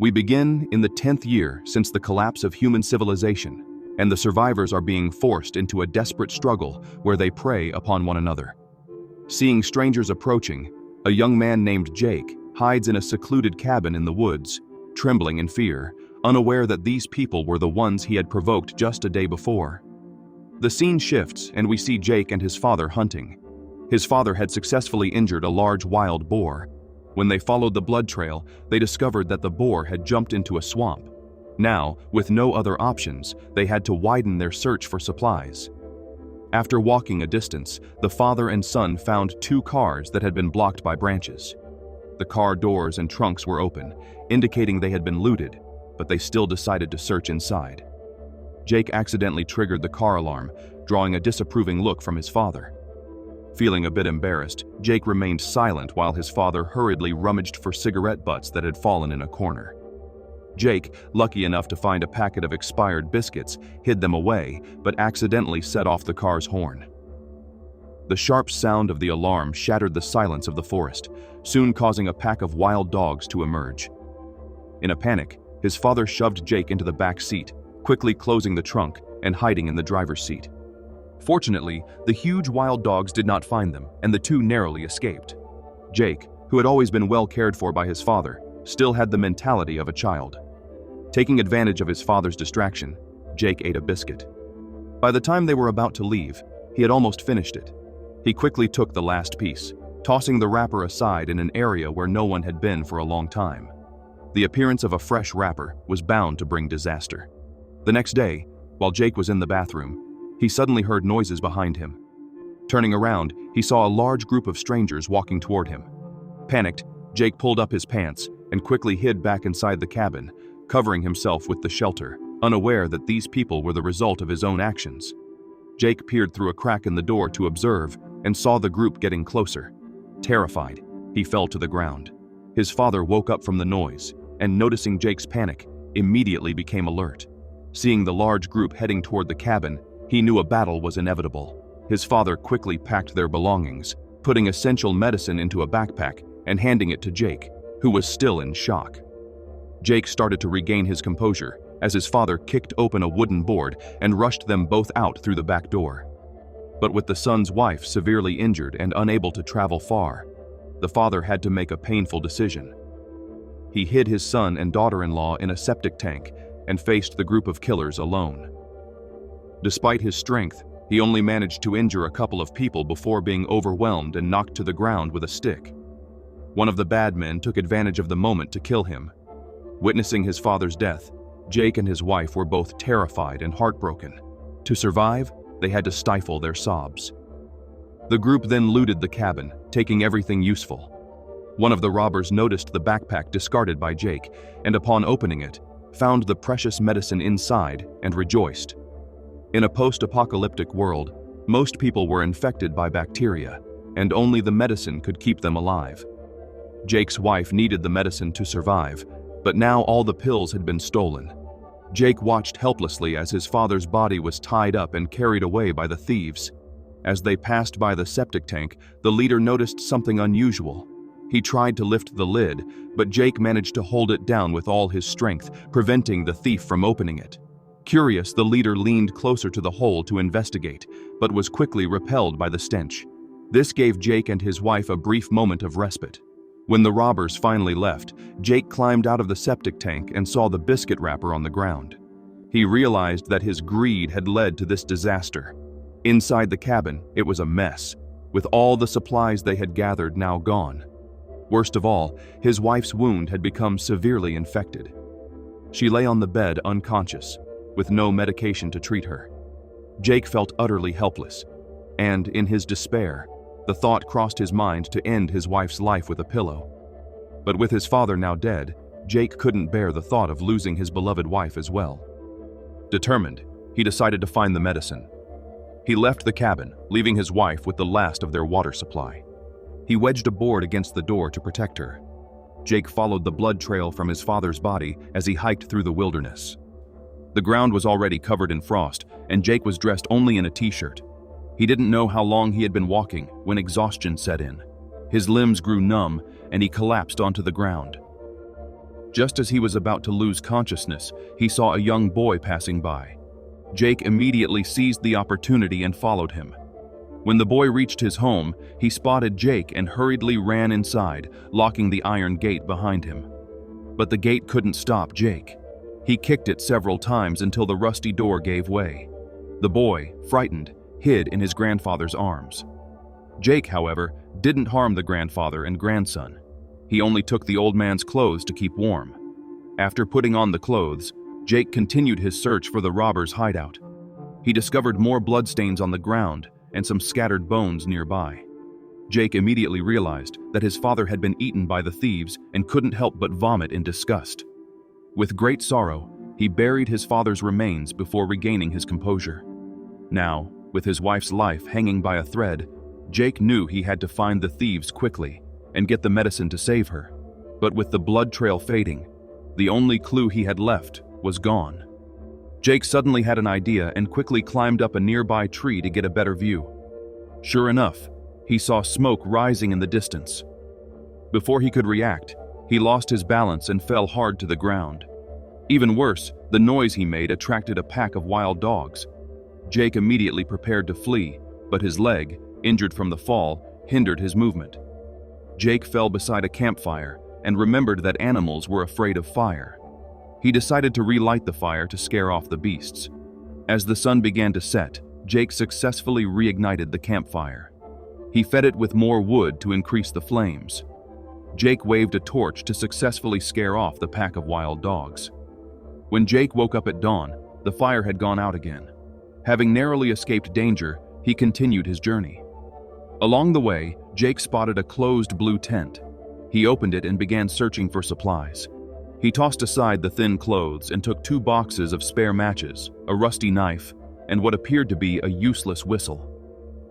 We begin in the 10th year since the collapse of human civilization, and the survivors are being forced into a desperate struggle where they prey upon one another. Seeing strangers approaching, a young man named Jake hides in a secluded cabin in the woods, trembling in fear, unaware that these people were the ones he had provoked just a day before. The scene shifts and we see Jake and his father hunting. His father had successfully injured a large wild boar. When they followed the blood trail, they discovered that the boar had jumped into a swamp. Now, with no other options, they had to widen their search for supplies. After walking a distance, the father and son found 2 cars that had been blocked by branches. The car doors and trunks were open, indicating they had been looted, but they still decided to search inside. Jake accidentally triggered the car alarm, drawing a disapproving look from his father. Feeling a bit embarrassed, Jake remained silent while his father hurriedly rummaged for cigarette butts that had fallen in a corner. Jake, lucky enough to find a packet of expired biscuits, hid them away, but accidentally set off the car's horn. The sharp sound of the alarm shattered the silence of the forest, soon causing a pack of wild dogs to emerge. In a panic, his father shoved Jake into the back seat, quickly closing the trunk and hiding in the driver's seat. Fortunately, the huge wild dogs did not find them, and the 2 narrowly escaped. Jake, who had always been well cared for by his father, still had the mentality of a child. Taking advantage of his father's distraction, Jake ate a biscuit. By the time they were about to leave, he had almost finished it. He quickly took the last piece, tossing the wrapper aside in an area where no one had been for a long time. The appearance of a fresh wrapper was bound to bring disaster. The next day, while Jake was in the bathroom, he suddenly heard noises behind him. Turning around, he saw a large group of strangers walking toward him. Panicked, Jake pulled up his pants and quickly hid back inside the cabin, covering himself with the shelter, unaware that these people were the result of his own actions. Jake peered through a crack in the door to observe and saw the group getting closer. Terrified, he fell to the ground. His father woke up from the noise and, noticing Jake's panic, immediately became alert. Seeing the large group heading toward the cabin, he knew a battle was inevitable. His father quickly packed their belongings, putting essential medicine into a backpack and handing it to Jake, who was still in shock. Jake started to regain his composure as his father kicked open a wooden board and rushed them both out through the back door. But with the son's wife severely injured and unable to travel far, the father had to make a painful decision. He hid his son and daughter-in-law in a septic tank and faced the group of killers alone. Despite his strength, he only managed to injure a couple of people before being overwhelmed and knocked to the ground with a stick. One of the bad men took advantage of the moment to kill him. Witnessing his father's death, Jake and his wife were both terrified and heartbroken. To survive, they had to stifle their sobs. The group then looted the cabin, taking everything useful. One of the robbers noticed the backpack discarded by Jake, and upon opening it, found the precious medicine inside and rejoiced. In a post-apocalyptic world, most people were infected by bacteria, and only the medicine could keep them alive. Jake's wife needed the medicine to survive, but now all the pills had been stolen. Jake watched helplessly as his father's body was tied up and carried away by the thieves. As they passed by the septic tank, the leader noticed something unusual. He tried to lift the lid, but Jake managed to hold it down with all his strength, preventing the thief from opening it. Curious, the leader leaned closer to the hole to investigate, but was quickly repelled by the stench. This gave Jake and his wife a brief moment of respite. When the robbers finally left, Jake climbed out of the septic tank and saw the biscuit wrapper on the ground. He realized that his greed had led to this disaster. Inside the cabin, it was a mess, with all the supplies they had gathered now gone. Worst of all, his wife's wound had become severely infected. She lay on the bed unconscious, with no medication to treat her. Jake felt utterly helpless, and in his despair, the thought crossed his mind to end his wife's life with a pillow. But with his father now dead, Jake couldn't bear the thought of losing his beloved wife as well. Determined, he decided to find the medicine. He left the cabin, leaving his wife with the last of their water supply. He wedged a board against the door to protect her. Jake followed the blood trail from his father's body as he hiked through the wilderness. The ground was already covered in frost, and Jake was dressed only in a t-shirt. He didn't know how long he had been walking when exhaustion set in. His limbs grew numb, and he collapsed onto the ground. Just as he was about to lose consciousness, he saw a young boy passing by. Jake immediately seized the opportunity and followed him. When the boy reached his home, he spotted Jake and hurriedly ran inside, locking the iron gate behind him. But the gate couldn't stop Jake. He kicked it several times until the rusty door gave way. The boy, frightened, hid in his grandfather's arms. Jake, however, didn't harm the grandfather and grandson. He only took the old man's clothes to keep warm. After putting on the clothes, Jake continued his search for the robbers' hideout. He discovered more bloodstains on the ground and some scattered bones nearby. Jake immediately realized that his father had been eaten by the thieves and couldn't help but vomit in disgust. With great sorrow, he buried his father's remains before regaining his composure. Now, with his wife's life hanging by a thread, Jake knew he had to find the thieves quickly and get the medicine to save her. But with the blood trail fading, the only clue he had left was gone. Jake suddenly had an idea and quickly climbed up a nearby tree to get a better view. Sure enough, he saw smoke rising in the distance. Before he could react, he lost his balance and fell hard to the ground. Even worse, the noise he made attracted a pack of wild dogs. Jake immediately prepared to flee, but his leg, injured from the fall, hindered his movement. Jake fell beside a campfire and remembered that animals were afraid of fire. He decided to relight the fire to scare off the beasts. As the sun began to set, Jake successfully reignited the campfire. He fed it with more wood to increase the flames. Jake waved a torch to successfully scare off the pack of wild dogs. When Jake woke up at dawn, the fire had gone out again. Having narrowly escaped danger, he continued his journey. Along the way, Jake spotted a closed blue tent. He opened it and began searching for supplies. He tossed aside the thin clothes and took 2 boxes of spare matches, a rusty knife, and what appeared to be a useless whistle.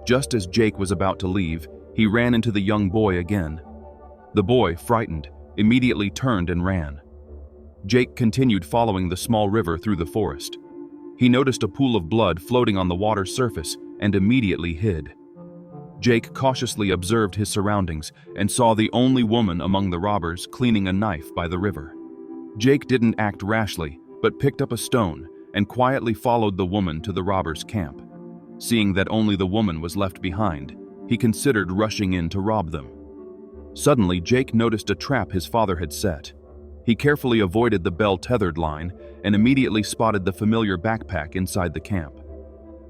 Just as Jake was about to leave, he ran into the young boy again. The boy, frightened, immediately turned and ran. Jake continued following the small river through the forest. He noticed a pool of blood floating on the water's surface and immediately hid. Jake cautiously observed his surroundings and saw the only woman among the robbers cleaning a knife by the river. Jake didn't act rashly, but picked up a stone and quietly followed the woman to the robbers' camp. Seeing that only the woman was left behind, he considered rushing in to rob them. Suddenly, Jake noticed a trap his father had set. He carefully avoided the bell-tethered line and immediately spotted the familiar backpack inside the camp.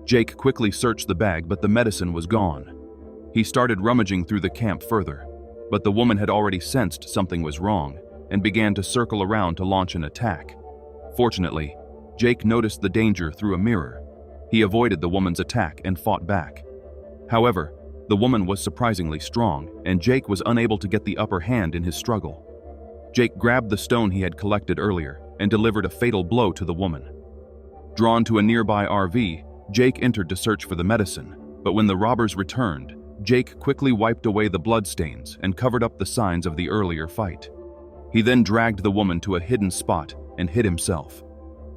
Jake quickly searched the bag, but the medicine was gone. He started rummaging through the camp further, but the woman had already sensed something was wrong and began to circle around to launch an attack. Fortunately, Jake noticed the danger through a mirror. He avoided the woman's attack and fought back. However, the woman was surprisingly strong, and Jake was unable to get the upper hand in his struggle. Jake grabbed the stone he had collected earlier and delivered a fatal blow to the woman. Drawn to a nearby RV, Jake entered to search for the medicine, but when the robbers returned, Jake quickly wiped away the bloodstains and covered up the signs of the earlier fight. He then dragged the woman to a hidden spot and hid himself.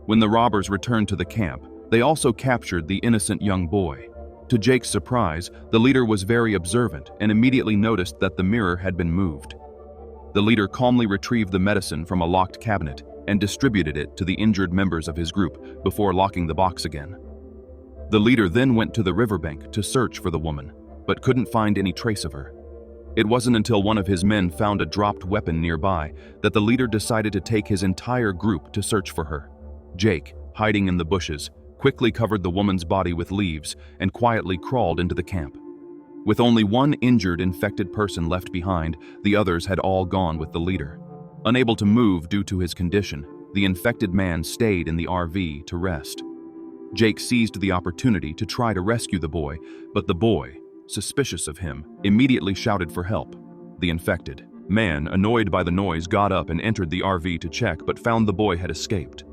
When the robbers returned to the camp, they also captured the innocent young boy. To Jake's surprise, the leader was very observant and immediately noticed that the mirror had been moved. The leader calmly retrieved the medicine from a locked cabinet and distributed it to the injured members of his group before locking the box again. The leader then went to the riverbank to search for the woman, but couldn't find any trace of her. It wasn't until one of his men found a dropped weapon nearby that the leader decided to take his entire group to search for her. Jake, hiding in the bushes, quickly covered the woman's body with leaves and quietly crawled into the camp. With only one injured infected person left behind, the others had all gone with the leader. Unable to move due to his condition, the infected man stayed in the RV to rest. Jake seized the opportunity to try to rescue the boy, but the boy, suspicious of him, immediately shouted for help. The infected man, annoyed by the noise, got up and entered the RV to check, but found the boy had escaped.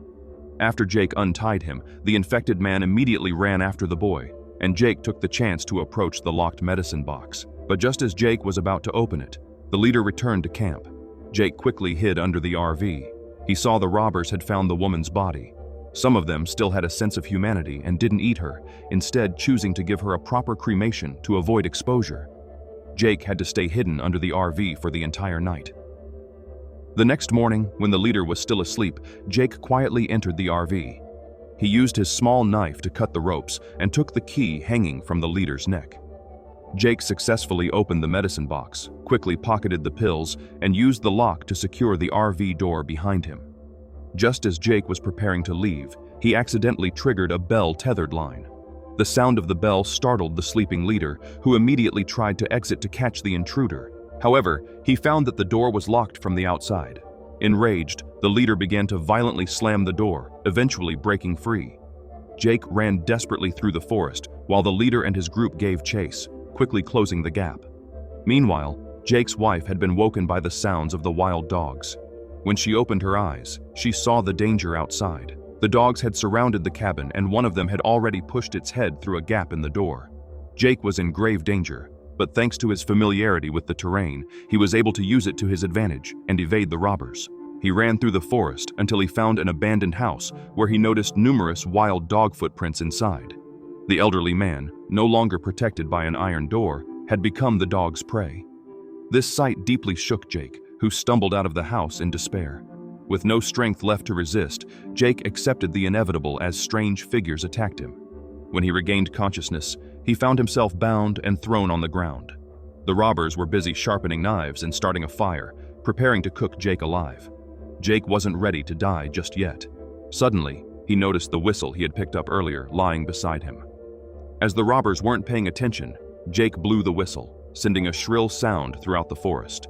After Jake untied him, the infected man immediately ran after the boy, and Jake took the chance to approach the locked medicine box. But just as Jake was about to open it, the leader returned to camp. Jake quickly hid under the RV. He saw the robbers had found the woman's body. Some of them still had a sense of humanity and didn't eat her, instead choosing to give her a proper cremation to avoid exposure. Jake had to stay hidden under the RV for the entire night. The next morning, when the leader was still asleep, Jake quietly entered the RV. He used his small knife to cut the ropes and took the key hanging from the leader's neck. Jake successfully opened the medicine box, quickly pocketed the pills, and used the lock to secure the RV door behind him. Just as Jake was preparing to leave, he accidentally triggered a bell-tethered line. The sound of the bell startled the sleeping leader, who immediately tried to exit to catch the intruder. However, he found that the door was locked from the outside. Enraged, the leader began to violently slam the door, eventually breaking free. Jake ran desperately through the forest, while the leader and his group gave chase, quickly closing the gap. Meanwhile, Jake's wife had been woken by the sounds of the wild dogs. When she opened her eyes, she saw the danger outside. The dogs had surrounded the cabin, and one of them had already pushed its head through a gap in the door. Jake was in grave danger, but thanks to his familiarity with the terrain, he was able to use it to his advantage and evade the robbers. He ran through the forest until he found an abandoned house where he noticed numerous wild dog footprints inside. The elderly man, no longer protected by an iron door, had become the dog's prey. This sight deeply shook Jake, who stumbled out of the house in despair. With no strength left to resist, Jake accepted the inevitable as strange figures attacked him. When he regained consciousness, he found himself bound and thrown on the ground. The robbers were busy sharpening knives and starting a fire, preparing to cook Jake alive. Jake wasn't ready to die just yet. Suddenly, he noticed the whistle he had picked up earlier lying beside him. As the robbers weren't paying attention, Jake blew the whistle, sending a shrill sound throughout the forest.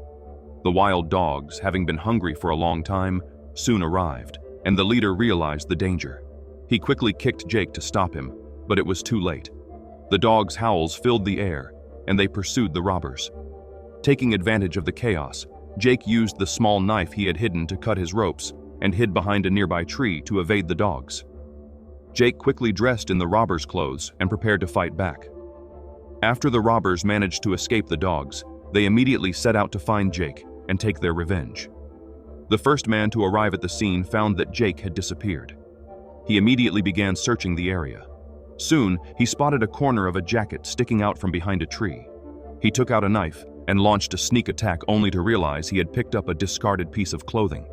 The wild dogs, having been hungry for a long time, soon arrived, and the leader realized the danger. He quickly kicked Jake to stop him, but it was too late. The dogs' howls filled the air, and they pursued the robbers. Taking advantage of the chaos, Jake used the small knife he had hidden to cut his ropes and hid behind a nearby tree to evade the dogs. Jake quickly dressed in the robbers' clothes and prepared to fight back. After the robbers managed to escape the dogs, they immediately set out to find Jake and take their revenge. The first man to arrive at the scene found that Jake had disappeared. He immediately began searching the area. Soon, he spotted a corner of a jacket sticking out from behind a tree. He took out a knife and launched a sneak attack only to realize he had picked up a discarded piece of clothing.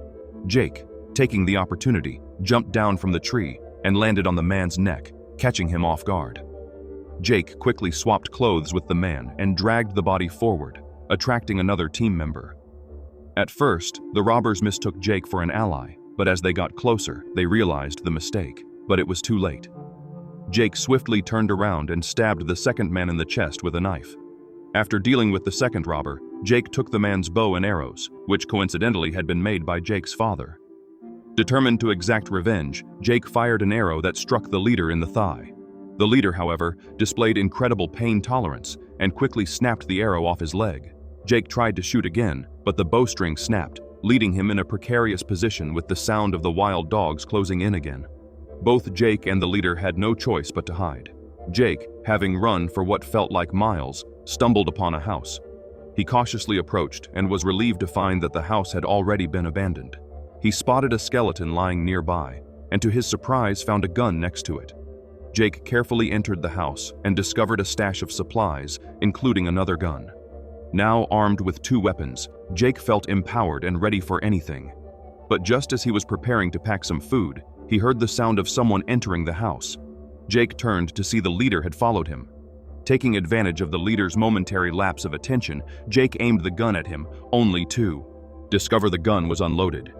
Jake, taking the opportunity, jumped down from the tree and landed on the man's neck, catching him off guard. Jake quickly swapped clothes with the man and dragged the body forward, attracting another team member. At first, the robbers mistook Jake for an ally, but as they got closer, they realized the mistake, but it was too late. Jake swiftly turned around and stabbed the second man in the chest with a knife. After dealing with the second robber, Jake took the man's bow and arrows, which coincidentally had been made by Jake's father. Determined to exact revenge, Jake fired an arrow that struck the leader in the thigh. The leader, however, displayed incredible pain tolerance and quickly snapped the arrow off his leg. Jake tried to shoot again, but the bowstring snapped, leaving him in a precarious position with the sound of the wild dogs closing in again. Both Jake and the leader had no choice but to hide. Jake, having run for what felt like miles, stumbled upon a house. He cautiously approached and was relieved to find that the house had already been abandoned. He spotted a skeleton lying nearby, and to his surprise found a gun next to it. Jake carefully entered the house and discovered a stash of supplies, including another gun. Now armed with 2 weapons, Jake felt empowered and ready for anything. But just as he was preparing to pack some food, he heard the sound of someone entering the house. Jake turned to see the leader had followed him. Taking advantage of the leader's momentary lapse of attention, Jake aimed the gun at him, only to discover the gun was unloaded.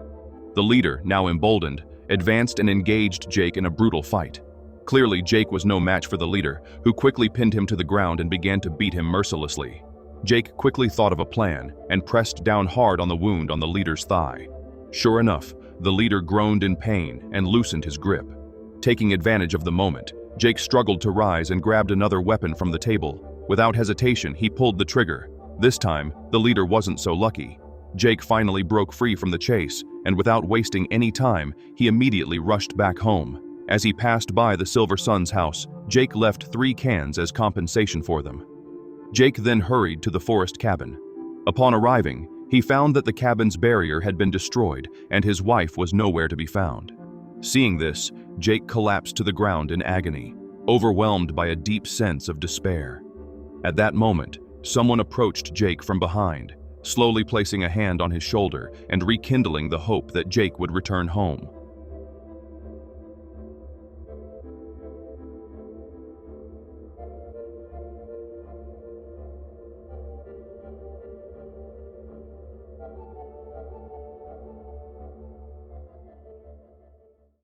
The leader, now emboldened, advanced and engaged Jake in a brutal fight. Clearly, Jake was no match for the leader, who quickly pinned him to the ground and began to beat him mercilessly. Jake quickly thought of a plan and pressed down hard on the wound on the leader's thigh. Sure enough, the leader groaned in pain and loosened his grip. Taking advantage of the moment, Jake struggled to rise and grabbed another weapon from the table. Without hesitation, he pulled the trigger. This time, the leader wasn't so lucky. Jake finally broke free from the chase, and without wasting any time, he immediately rushed back home. As he passed by the Silver Sun's house, Jake left 3 cans as compensation for them. Jake then hurried to the forest cabin. Upon arriving, he found that the cabin's barrier had been destroyed and his wife was nowhere to be found. Seeing this, Jake collapsed to the ground in agony, overwhelmed by a deep sense of despair. At that moment, someone approached Jake from behind, slowly placing a hand on his shoulder and rekindling the hope that Jake would return home.